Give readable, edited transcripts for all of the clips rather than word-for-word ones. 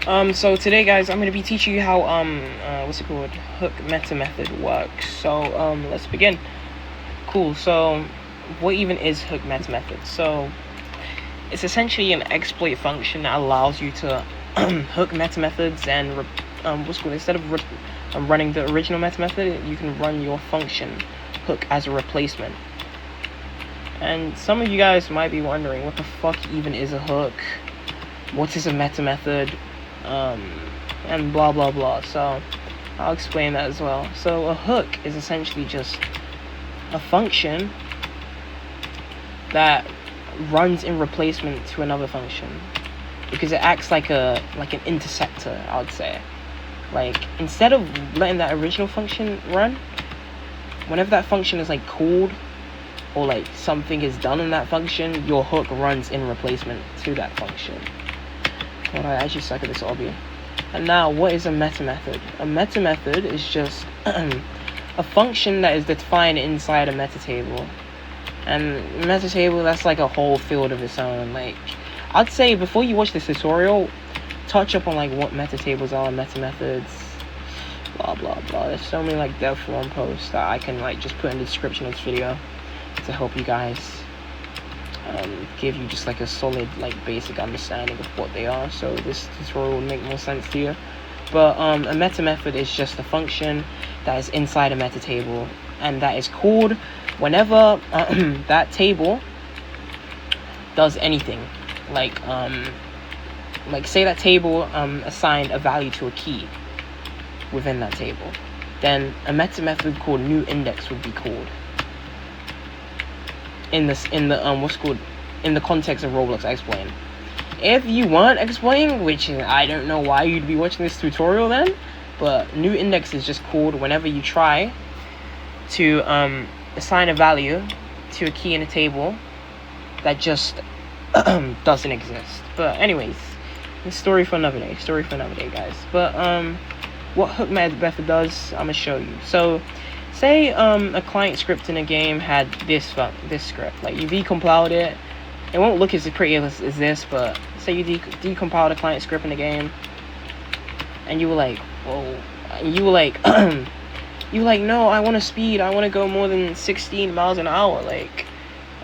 So today, guys, I'm gonna be teaching you how what's it called, hookmetamethod works. So let's begin. Cool. So what even is hookmetamethod? So it's essentially an exploit function that allows you to hook metamethods and what's it called, instead of running the original metamethod, you can run your function hook as a replacement. And some of you guys might be wondering, what the fuck even is a hook? What is a metamethod? And blah blah blah. So I'll explain that as well. So a hook is essentially just a function that runs in replacement to another function, because it acts like an interceptor, I would say. Like, instead of letting that original function run, whenever that function is like called or like something is done in that function, your hook runs in replacement to that function. God, I actually suck at this hobby. And now, what is a metamethod? A metamethod is just a function that is defined inside a metatable. And metatable, that's like a whole field of its own. Like, I'd say before you watch this tutorial, touch up on like what metatables are, metamethods, blah blah blah. There's so many like dev forum posts that I can like just put in the description of this video to help you guys give you just like a solid like basic understanding of what they are, so this tutorial will make more sense to you. But a metamethod is just a function that is inside a metatable, and that is called whenever that table does anything. Like say that table assigned a value to a key within that table, then a metamethod called new index would be called in the context of Roblox explain. If you weren't explaining, which I don't know why you'd be watching this tutorial then, but new index is just called whenever you try to assign a value to a key in a table that just doesn't exist. But anyways, this story for another day, guys. But what hookmetamethod does, I'm gonna show you. So say a client script in a game had this script, like you decompiled it. It won't look as pretty as this, but say you decompiled a client script in a game, and you were like, whoa, you were like, no, I want to speed, I want to go more than 16 miles an hour, like,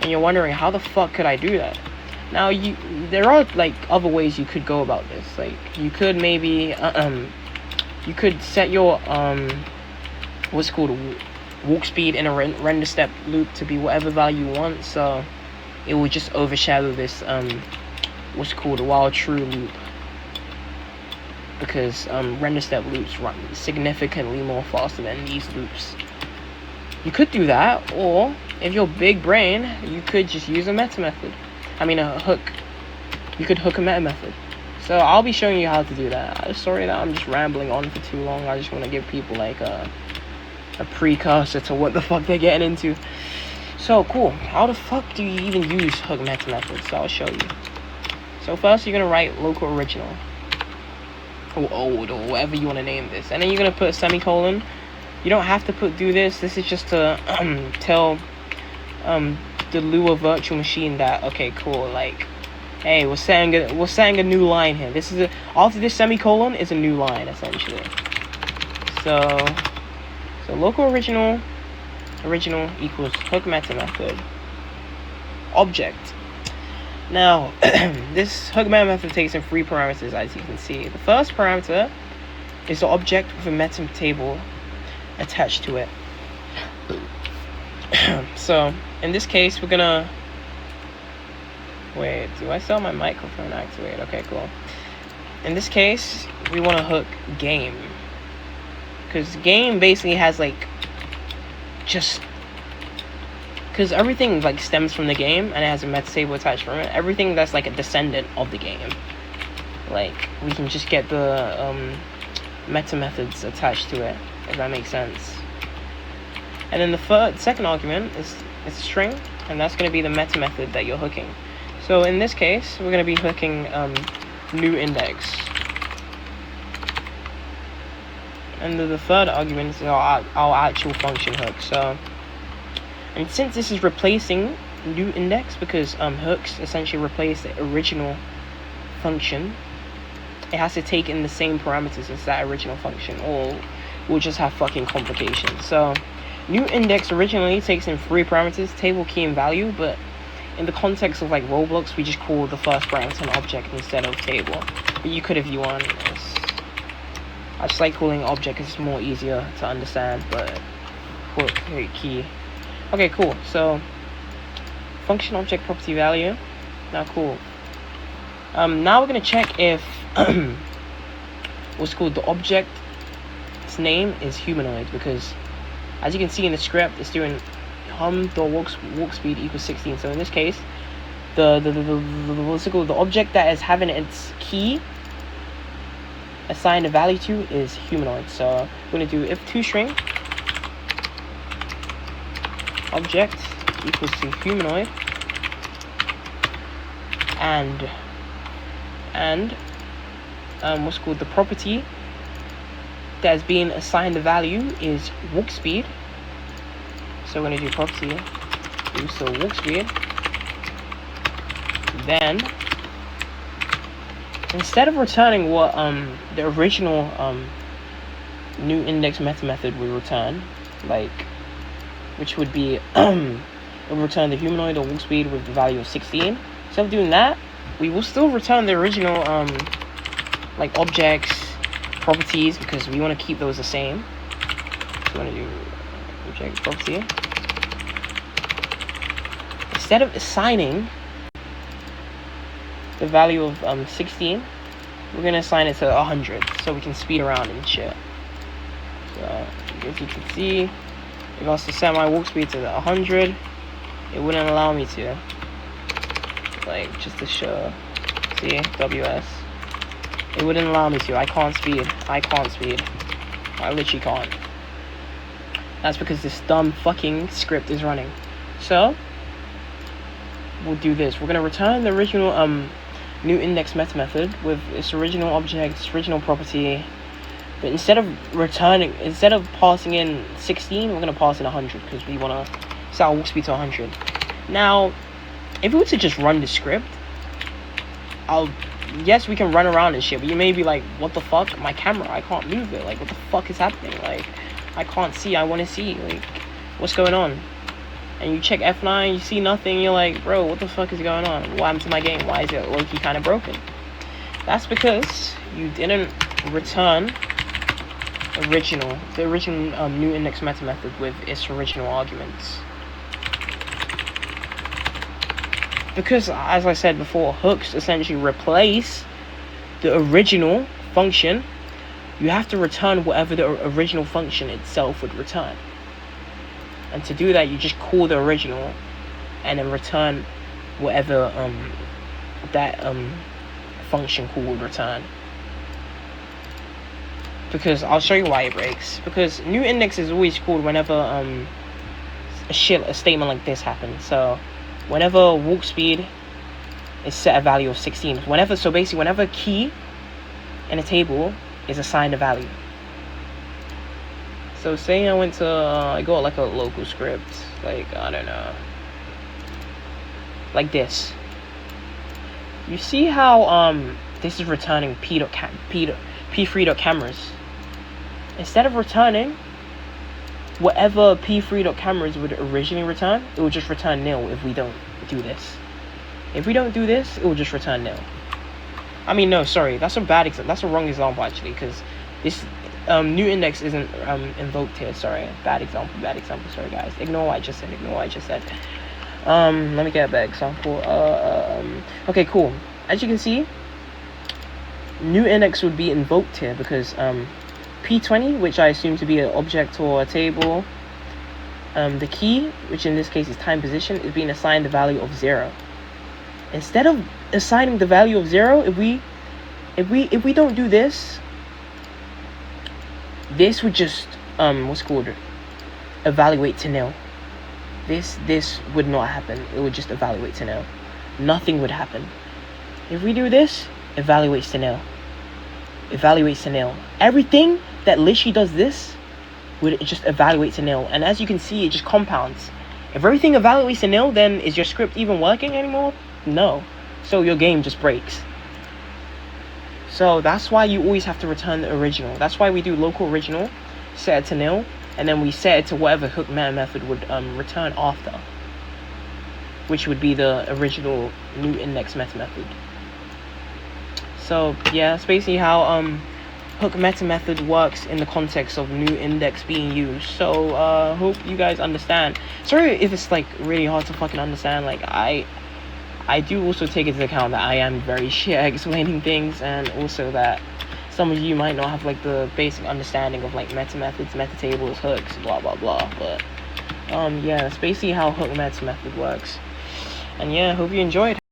and you're wondering, how the fuck could I do that? Now, there are like other ways you could go about this. Like, you could maybe, you could set your what's called walk speed in a render step loop to be whatever value you want, so it will just overshadow this what's called a while true loop, because render step loops run significantly more faster than these loops. You could do that, or if you're big brain, you could just use a metamethod. I mean a hook. You could hook a metamethod. So I'll be showing you how to do that. I'm sorry that I'm just rambling on for too long. I just want to give people like a precursor to what the fuck they're getting into. So cool. How the fuck do you even use hookmetamethod? So I'll show you. So first you're gonna write local original, or old, or whatever you want to name this, and then you're gonna put a semicolon. You don't have to do this. This is just to tell the Lua virtual machine that, okay, cool, like, hey, we're setting a new line here. This is after this semicolon is a new line, essentially. So local original equals hookmetamethod object. Now this hookmetamethod takes in 3 parameters, as you can see. The first parameter is the object with a metatable attached to it. So in this case, we're gonna wait, do I still have my microphone activated? Okay, cool. In this case, we want to hook game, because game basically has like, just because everything like stems from the game and it has a metatable attached from it. Everything that's like a descendant of the game, like, we can just get the metamethods attached to it, if that makes sense. And then the second argument is a string, and that's going to be the metamethod that you're hooking. So in this case, we're going to be hooking new index. And the third argument is our actual function hook. So, and since this is replacing new index, because hooks essentially replace the original function, it has to take in the same parameters as that original function, or we'll just have fucking complications. So new index originally takes in 3 parameters: table, key, and value, but in the context of like Roblox, we just call the first parameter an object instead of table. But you could if you want. I just like calling object because it's more easier to understand, but key. Okay, cool. So function object property value. Now cool. Now we're gonna check if what's called the object's name is humanoid, because as you can see in the script, it's doing walk speed equals 16. So in this case, the what's it called, the object that is having its key assigned a value to is humanoid. So we're gonna do if toString object equals to humanoid and what's called the property that is being assigned a value is walk speed. So we're gonna do property so walk speed. Then instead of returning what the original new index method would return, like, which would be it would return the humanoid or walk speed with the value of 16. Instead of doing that, we will still return the original like objects properties, because we want to keep those the same. So we're going to do object property. Instead of assigning the value of 16, we're going to assign it to 100 so we can speed around and shit. So as you can see, if I was to set my walk speed to 100, it wouldn't allow me to, like, just to show, see, WS, it wouldn't allow me to. I can't speed. I literally can't. That's because this dumb fucking script is running. So we'll do this. We're gonna return the original new index method with its original object, its original property. But instead of passing in 16, we're gonna pass in 100 because we wanna set our walk speed to 100. Now, if we were to just run the script, yes, we can run around and shit, but you may be like, what the fuck? My camera, I can't move it. Like, what the fuck is happening? Like, I can't see. I want to see. Like, what's going on? And you check F9, you see nothing. You're like, bro, what the fuck is going on? What happened to my game? Why is it low-key kind of broken? That's because you didn't return the original new index method with its original arguments. Because, as I said before, hooks essentially replace the original function. You have to return whatever the original function itself would return. And to do that, you just call the original and then return whatever that function call would return. Because I'll show you why it breaks. Because new index is always called whenever a statement like this happens. So whenever walk speed is set a value of 16, whenever key in a table is assigned a value. So say I got like a local script, like, I don't know, like this. You see how this is returning p3.cameras. Instead of returning whatever p3.cameras would originally return, it will just return nil if we don't do this. If we don't do this, it will just return nil. I mean, no, sorry, that's a bad example. That's a wrong example actually, because this new index isn't invoked here. Sorry, bad example. Sorry guys, ignore what I just said. Let me get a better example. Okay, cool. As you can see, new index would be invoked here because p20, which I assume to be an object or a table, the key, which in this case is time position, is being assigned the value of 0. Instead of assigning the value of 0, if we don't do this, this would just evaluate to nil. This would not happen. It would just evaluate to nil. Nothing would happen. If we do this, evaluates to nil. Everything that literally does this would just evaluate to nil. And as you can see, it just compounds. If everything evaluates to nil, then is your script even working anymore? No. So your game just breaks. So that's why you always have to return the original. That's why we do local original, set it to nil, and then we set it to whatever hook meta method would return after, which would be the original new index meta method. So yeah, that's basically how hook meta method works in the context of new index being used. So hope you guys understand. Sorry if it's like really hard to fucking understand. Like I do also take into account that I am very shit at explaining things, and also that some of you might not have like the basic understanding of like meta methods, meta tables, hooks, blah blah blah. But yeah, that's basically how hook meta method works. And yeah, hope you enjoyed.